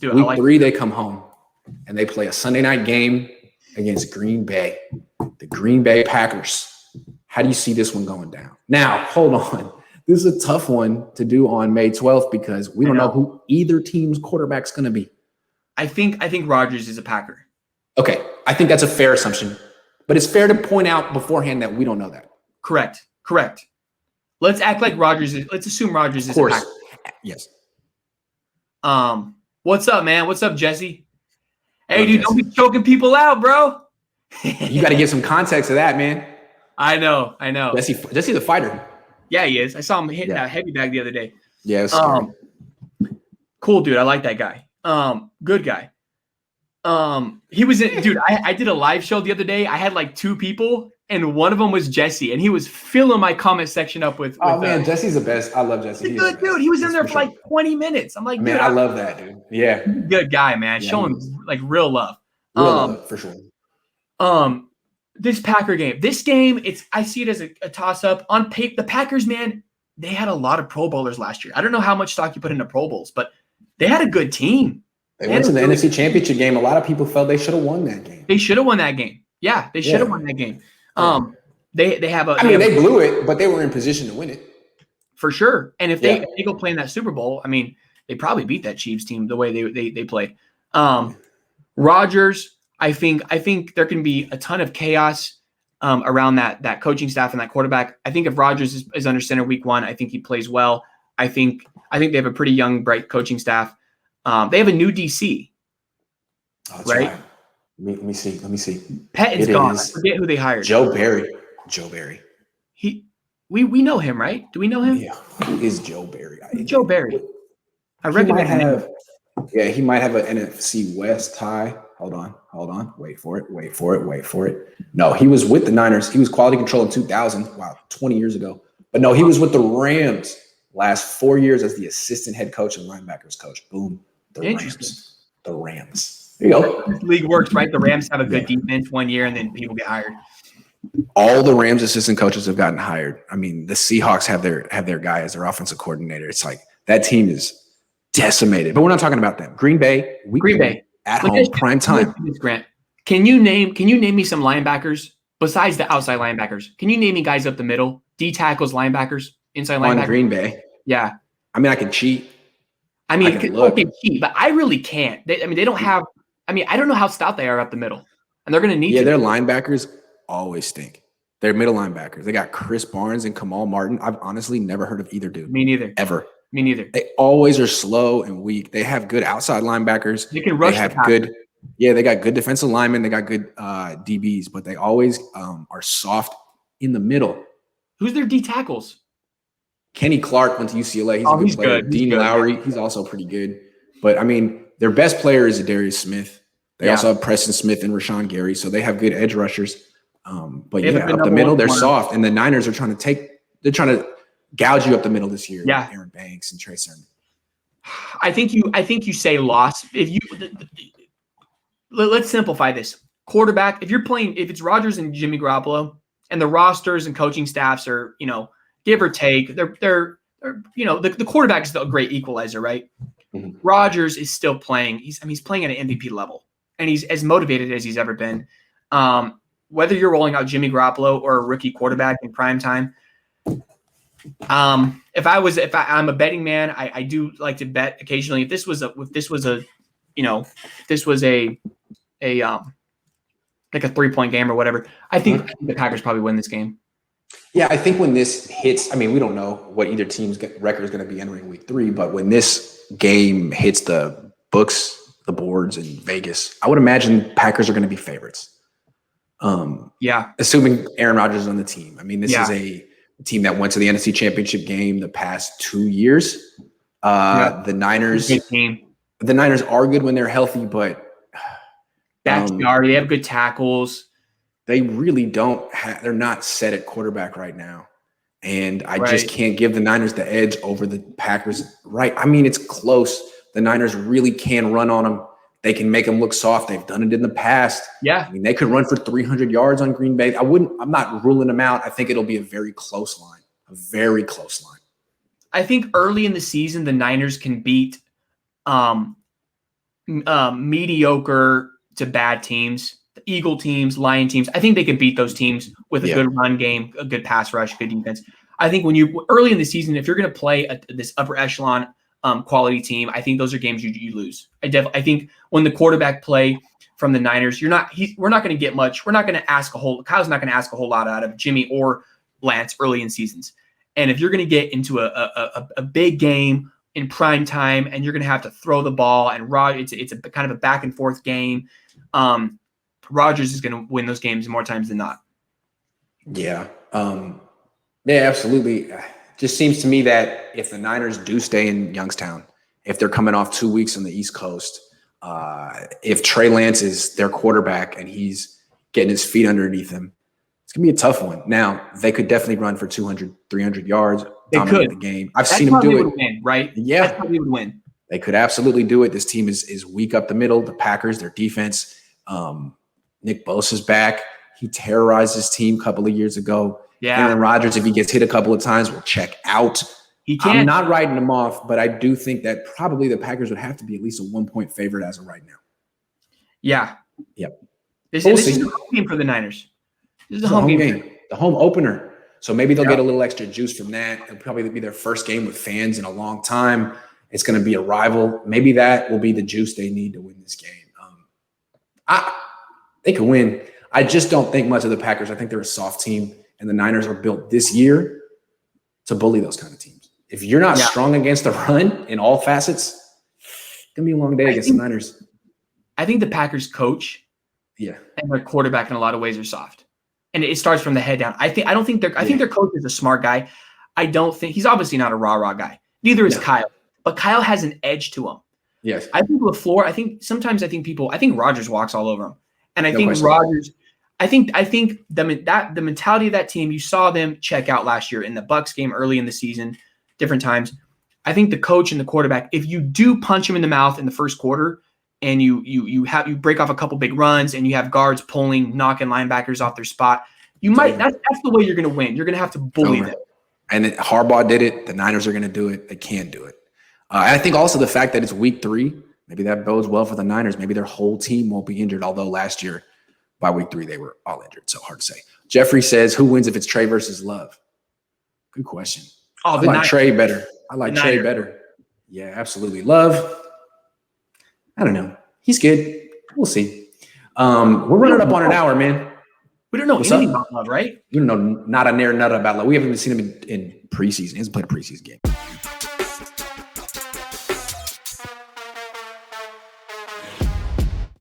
Let's do it. Week 3, they come home and they play a Sunday night game against Green Bay, the Green Bay Packers. How do you see this one going down? Now, hold on. This is a tough one to do on May 12th because we don't know who either team's quarterback's going to be. I think Rodgers is a Packer. Okay, I think that's a fair assumption, but it's fair to point out beforehand that we don't know that. Correct. Let's act like Rodgers is. Let's assume Rodgers is a Packer. Yes. What's up, man? What's up, Jesse? Hey, dude, don't be choking people out, bro. You got to give some context to that, man. I know. Jesse's a fighter. Yeah, he is. I saw him hitting that heavy bag the other day. Yeah, it was scary. Cool, dude. I like that guy. Good guy. He was in, dude. I did a live show the other day. I had like 2 people, and one of them was Jesse, and he was filling my comment section up with. Oh man, Jesse's the best. I love Jesse. He's good, dude. He was in there for like 20 minutes. I'm like, man, dude, I love that, dude. Yeah, good guy, man. Yeah, showing like real love. Real love for sure. This Packer game. This game, I see it as a toss-up. On paper, the Packers, man, they had a lot of Pro Bowlers last year. I don't know how much stock you put into Pro Bowls, but they had a good team. They went to the NFC Championship game. A lot of people felt they should have won that game. They should have won that game. Yeah, they should have won that game. They have a. They blew it, but they were in position to win it for sure. And if they go play in that Super Bowl, I mean, they probably beat that Chiefs team the way they played. Rodgers, I think there can be a ton of chaos around that coaching staff and that quarterback. I think if Rodgers is under center week 1, I think he plays well. I think they have a pretty young, bright coaching staff. They have a new DC. Oh, right? Let me see. Pett is gone. I forget who they hired. Joe Barry. We know him, right? Do we know him? Yeah. Who is Joe Barry? Joe Barry. I recognize him. Yeah, he might have an NFC West tie. Hold on. Wait for it. No, he was with the Niners. He was quality control in 2000. Wow, 20 years ago. But no, he was with the Rams last 4 years as the assistant head coach and linebackers coach. Boom. The Rams. There you go. This league works, right? The Rams have a good defense 1 year, and then people get hired. All the Rams assistant coaches have gotten hired. I mean, the Seahawks have their guy as their offensive coordinator. It's like that team is decimated. But we're not talking about them. Green Bay at home, prime time. Grant, can you name me some linebackers besides the outside linebackers? Can you name me guys up the middle, D tackles, linebackers, inside linebackers? On Green Bay. Yeah. I mean, I can cheat. I can cheat, but I really can't. They don't have. I mean, I don't know how stout they are up the middle, and they're going to need. Yeah, their linebackers always stink. They're middle linebackers. They got Chris Barnes and Kamal Martin. I've honestly never heard of either dude. Me neither. Ever. Me neither. They always are slow and weak. They have good outside linebackers. They can rush. They have good. Yeah, they got good defensive linemen. They got good DBs, but they always are soft in the middle. Who's their D tackles? Kenny Clark went to UCLA. He's a good player. Good. Dean Lowry, he's also pretty good. But I mean, their best player is Darius Smith. They also have Preston Smith and Rashawn Gary, so they have good edge rushers. But up the middle, they're soft, and the Niners are trying to gouge you up the middle this year. Yeah, with Aaron Banks and Trey Sermon. I think you say loss. Let's simplify this. Quarterback, if it's Rodgers and Jimmy Garoppolo, and the rosters and coaching staffs are, give or take, they're the quarterback is the great equalizer, right? Mm-hmm. Rodgers is still playing. He's playing at an MVP level, and he's as motivated as he's ever been. Whether you're rolling out Jimmy Garoppolo or a rookie quarterback in prime time, if I'm a betting man, I do like to bet occasionally. If this was a like a 3-point game or whatever, I think the Packers probably win this game. Yeah, I think when this hits, I mean, we don't know what either team's record is going to be entering week 3, but when this game hits the books, the boards in Vegas, I would imagine Packers are going to be favorites. Assuming Aaron Rodgers is on the team. I mean, this is a team that went to the NFC Championship game the past 2 years. The Niners are good when they're healthy, but backyard, they have good tackles. They really they're not set at quarterback right now. And I just can't give the Niners the edge over the Packers. Right. I mean, it's close. The Niners really can run on them. They can make them look soft. They've done it in the past. Yeah. I mean, they could run for 300 yards on Green Bay. I'm not ruling them out. I think it'll be a very close line. I think early in the season, the Niners can beat mediocre to bad teams, the Eagle teams, Lion teams. I think they could beat those teams with a good run game, a good pass rush, good defense. I think when you early in the season, if you're going to play this upper echelon quality team, I think those are games you lose. I think when the quarterback play from the Niners, we're not going to get much. We're not going to ask Kyle's not going to ask a whole lot out of Jimmy or Lance early in seasons. And if you're going to get into a big game in prime time and you're going to have to throw the ball and it's a kind of a back and forth game, Rodgers is going to win those games more times than not. Yeah. Yeah, absolutely. Just seems to me that if the Niners do stay in Youngstown, if they're coming off 2 weeks on the East Coast, if Trey Lance is their quarterback and he's getting his feet underneath him, it's going to be a tough one. Now, they could definitely run for 200, 300 yards, dominate the game. That's seen them do it. Win, right? Yeah. That's how they would win. They could absolutely do it. This team is weak up the middle. The Packers, their defense, Nick Bosa's back. He terrorized his team a couple of years ago. Yeah. Aaron Rodgers, if he gets hit a couple of times, will check out. He can. I'm not writing him off, but I do think that probably the Packers would have to be at least a 1-point favorite as of right now. Yeah. Yep. This is a home game for the Niners. This is a home game. The home opener. So maybe they'll get a little extra juice from that. It'll probably be their first game with fans in a long time. It's going to be a rival. Maybe that will be the juice they need to win this game. They can win. I just don't think much of the Packers. I think they're a soft team, and the Niners are built this year to bully those kind of teams. If you're not strong against the run in all facets, it's going to be a long day against the Niners. I think the Packers coach and their quarterback in a lot of ways are soft. And it starts from the head down. I think their coach is a smart guy. I don't think he's obviously not a rah-rah guy. Neither is Kyle. But Kyle has an edge to him. Yes. I think LaFleur, I think Rodgers walks all over him. And I think Rodgers, I think the mentality of that team, you saw them check out last year in the Bucs game early in the season, different times. I think the coach and the quarterback, if you do punch him in the mouth in the first quarter and you break off a couple big runs and you have guards knocking linebackers off their spot, that's the way you're going to win. You're going to have to bully them. And Harbaugh did it. The Niners are going to do it. They can do it. I think also the fact that it's week 3, maybe that bodes well for the Niners. Maybe their whole team won't be injured, although last year by week 3 they were all injured. So hard to say. Jeffrey says, who wins if it's Trey versus Love? Good question. I like Trey better. Yeah, absolutely. Love, I don't know. He's good. We'll see. We're running up on an hour, man. We don't know anything about Love, right? We don't know not a near nut about Love. We haven't even seen him in preseason. He hasn't played a preseason game.